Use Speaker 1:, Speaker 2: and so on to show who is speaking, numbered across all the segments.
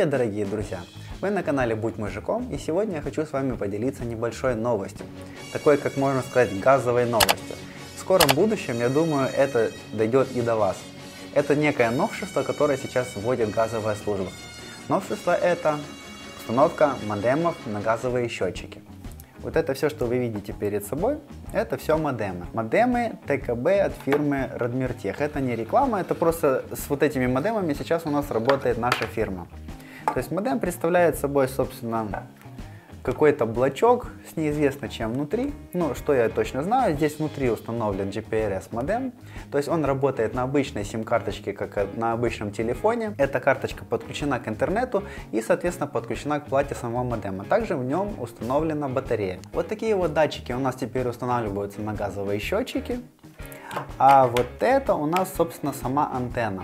Speaker 1: Привет, дорогие друзья! Вы на канале Будь Мужиком, и сегодня я хочу с вами поделиться небольшой новостью, такой, как можно сказать, газовой новостью. В скором будущем, я думаю, это дойдет и до вас. Это некое новшество, которое сейчас вводит газовая служба. Новшество это установка модемов на газовые счетчики. Вот это все, что вы видите перед собой, это все модемы. Модемы ТКБ от фирмы Radmirtech. Это не реклама, это просто с вот этими модемами сейчас у нас работает наша фирма. То есть модем представляет собой, собственно, какой-то блочок с неизвестно чем внутри. Ну, что я точно знаю, здесь внутри установлен GPRS модем. То есть он работает на обычной сим-карточке, как на обычном телефоне. Эта карточка подключена к интернету и, соответственно, подключена к плате самого модема. Также в нем установлена батарея. Вот такие вот датчики у нас теперь устанавливаются на газовые счетчики. А вот это у нас, собственно, сама антенна.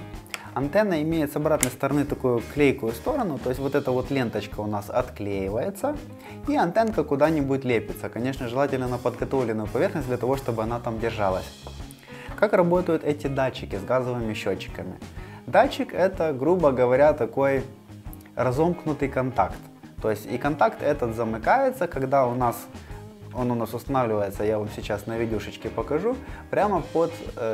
Speaker 1: Антенна имеет с обратной стороны такую клейкую сторону, то есть вот эта вот ленточка у нас отклеивается, и антенка куда-нибудь лепится. Конечно, желательно на подготовленную поверхность для того, чтобы она там держалась. Как работают эти датчики с газовыми счетчиками? Датчик это, грубо говоря, такой разомкнутый контакт. То есть и контакт этот замыкается, когда он у нас устанавливается, я вам сейчас на видюшечке покажу, прямо под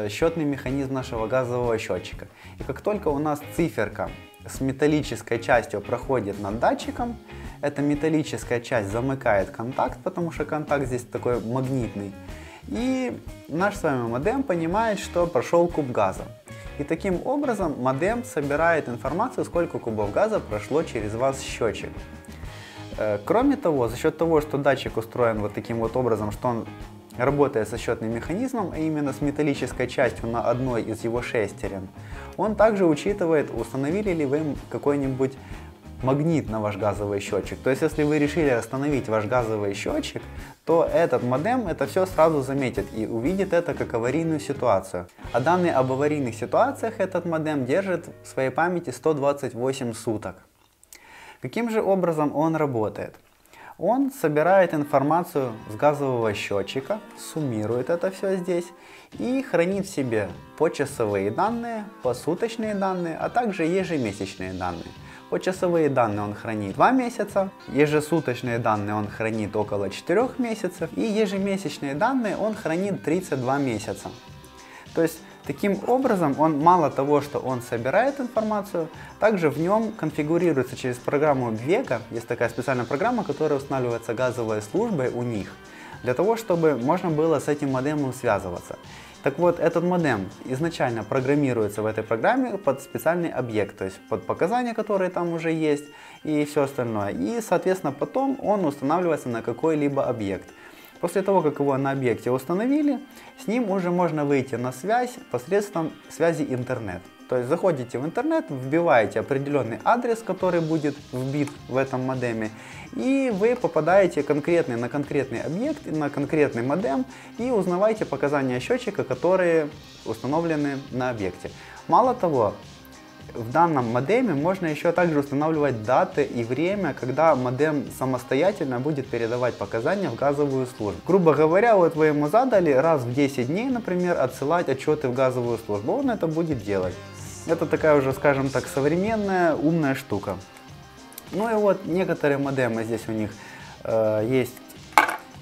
Speaker 1: счетный механизм нашего газового счетчика. И как только у нас циферка с металлической частью проходит над датчиком, эта металлическая часть замыкает контакт, потому что контакт здесь такой магнитный. И наш с вами модем понимает, что прошел куб газа. И таким образом модем собирает информацию, сколько кубов газа прошло через ваш счетчик. Кроме того, за счет того, что датчик устроен вот таким вот образом, что он работает со счетным механизмом, а именно с металлической частью на одной из его шестерен, он также учитывает, установили ли вы какой-нибудь магнит на ваш газовый счетчик. То есть, если вы решили остановить ваш газовый счетчик, то этот модем это все сразу заметит и увидит это как аварийную ситуацию. А данные об аварийных ситуациях этот модем держит в своей памяти 128 суток. Каким же образом он работает? Он собирает информацию с газового счетчика, суммирует это все здесь и хранит в себе почасовые данные, посуточные данные, а также ежемесячные данные. Почасовые данные он хранит 2 месяца, ежесуточные данные он хранит около 4 месяцев и ежемесячные данные он хранит 32 месяца. То есть таким образом он мало того, что он собирает информацию, также в нем конфигурируется через программу Vega, есть такая специальная программа, которая устанавливается газовой службой у них, для того, чтобы можно было с этим модемом связываться. Так вот, этот модем изначально программируется в этой программе под специальный объект, то есть под показания, которые там уже есть и все остальное. И, соответственно, потом он устанавливается на какой-либо объект. После того, как его на объекте установили, с ним уже можно выйти на связь посредством связи интернет. То есть заходите в интернет, вбиваете определенный адрес, который будет вбит в этом модеме, и вы попадаете на конкретный объект, на конкретный модем и узнаваете показания счетчика, которые установлены на объекте. Мало того, в данном модеме можно еще также устанавливать даты и время, когда модем самостоятельно будет передавать показания в газовую службу. Грубо говоря, вот вы ему задали раз в 10 дней, например, отсылать отчеты в газовую службу, он это будет делать. Это такая уже, скажем так, современная умная штука. Ну и вот некоторые модемы здесь у них есть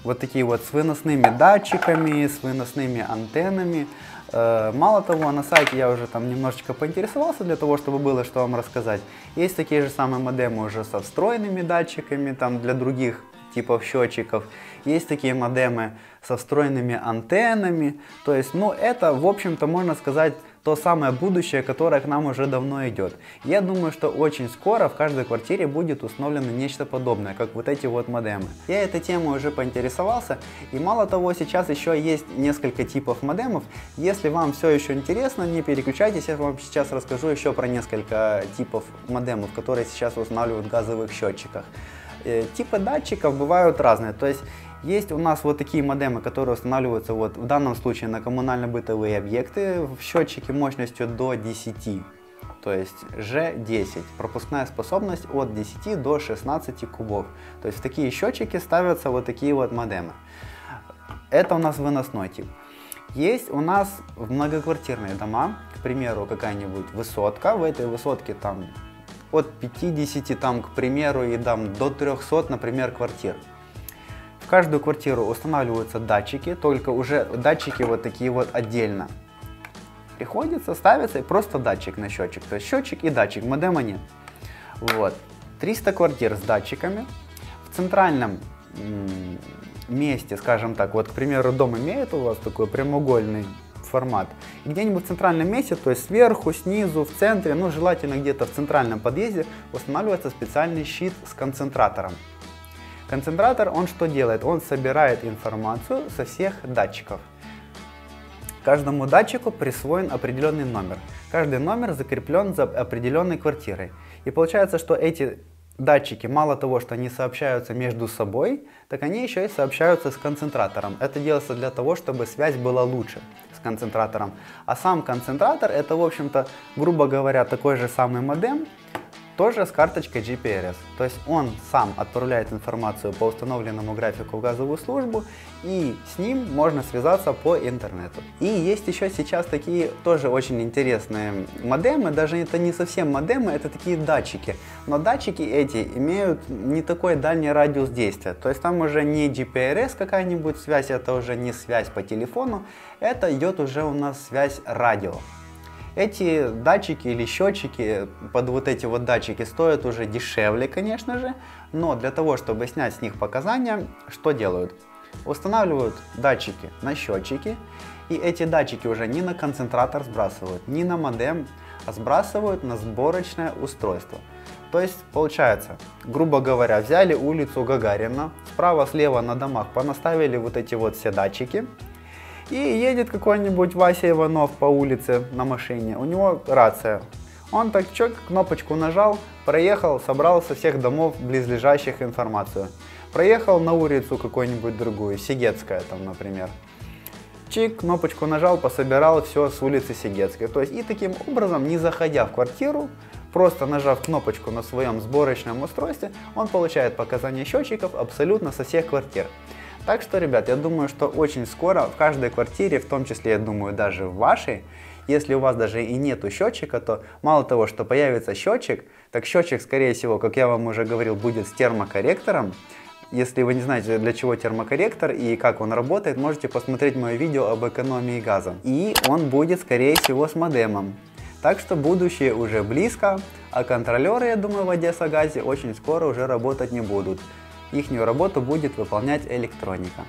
Speaker 1: вот такие вот с выносными датчиками, с выносными антеннами. Мало того, на сайте я уже там немножечко поинтересовался для того, чтобы было что вам рассказать. Есть такие же самые модемы уже со встроенными датчиками, там для других типов счетчиков. Есть такие модемы со встроенными антеннами. То есть, ну это, в общем-то, можно сказать, то самое будущее, которое к нам уже давно идет. Я думаю, что очень скоро в каждой квартире будет установлено нечто подобное, как вот эти вот модемы. Я этой темой уже поинтересовался, и мало того, сейчас еще есть несколько типов модемов. Если вам все еще интересно, не переключайтесь, я вам сейчас расскажу еще про несколько типов модемов, которые сейчас устанавливают в газовых счетчиках. Типы датчиков бывают разные, то есть у нас вот такие модемы, которые устанавливаются вот в данном случае на коммунально-бытовые объекты в счетчике мощностью до 10, то есть G10, пропускная способность от 10 до 16 кубов. То есть в такие счетчики ставятся вот такие вот модемы. Это у нас выносной тип. Есть у нас в многоквартирные дома, к примеру, какая-нибудь высотка, в этой высотке там от 50, там, к примеру, и там, до 300, например, квартир. В каждую квартиру устанавливаются датчики, только уже датчики вот такие вот отдельно. Приходится, ставится и просто датчик на счетчик. То есть счетчик и датчик, модема нет. Вот. 300 квартир с датчиками. В центральном месте, скажем так, вот, к примеру, дом имеет у вас такой прямоугольный формат. И где-нибудь в центральном месте, то есть сверху, снизу, в центре, ну желательно где-то в центральном подъезде, устанавливается специальный щит с концентратором. Концентратор, он что делает? Он собирает информацию со всех датчиков. Каждому датчику присвоен определенный номер. Каждый номер закреплен за определенной квартирой. И получается, что эти датчики, мало того, что они сообщаются между собой, так они еще и сообщаются с концентратором. Это делается для того, чтобы связь была лучше с концентратором. А сам концентратор, это, в общем-то, грубо говоря, такой же самый модем, тоже с карточкой GPRS. То есть он сам отправляет информацию по установленному графику в газовую службу, и с ним можно связаться по интернету. И есть еще сейчас такие тоже очень интересные модемы, даже это не совсем модемы, это такие датчики. Но датчики эти имеют не такой дальний радиус действия. То есть там уже не GPRS какая-нибудь связь, это уже не связь по телефону, это идет уже у нас связь радио. Эти датчики или счетчики под вот эти вот датчики стоят уже дешевле, конечно же, но для того, чтобы снять с них показания, что делают? Устанавливают датчики на счетчики, и эти датчики уже не на концентратор сбрасывают, не на модем, а сбрасывают на сборочное устройство. То есть получается, грубо говоря, взяли улицу Гагарина, справа-слева на домах понаставили вот эти вот все датчики, и едет какой-нибудь Вася Иванов по улице на машине, у него рация. Он так чик, кнопочку нажал, проехал, собрал со всех домов близлежащих информацию. Проехал на улицу какую-нибудь другую, Сегецкая там, например. Чик, кнопочку нажал, пособирал все с улицы Сегецкой. То есть и таким образом, не заходя в квартиру, просто нажав кнопочку на своем сборочном устройстве, он получает показания счетчиков абсолютно со всех квартир. Так что, ребят, я думаю, что очень скоро в каждой квартире, в том числе, я думаю, даже в вашей, если у вас даже и нету счетчика, то мало того, что появится счетчик, так счетчик, скорее всего, как я вам уже говорил, будет с термокорректором. Если вы не знаете, для чего термокорректор и как он работает, можете посмотреть мое видео об экономии газа. И он будет, скорее всего, с модемом. Так что будущее уже близко, а контролеры, я думаю, в Одессагазе очень скоро уже работать не будут. Ихнюю работу будет выполнять электроника.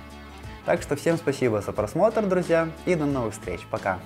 Speaker 1: Так что всем спасибо за просмотр, друзья, и до новых встреч. Пока!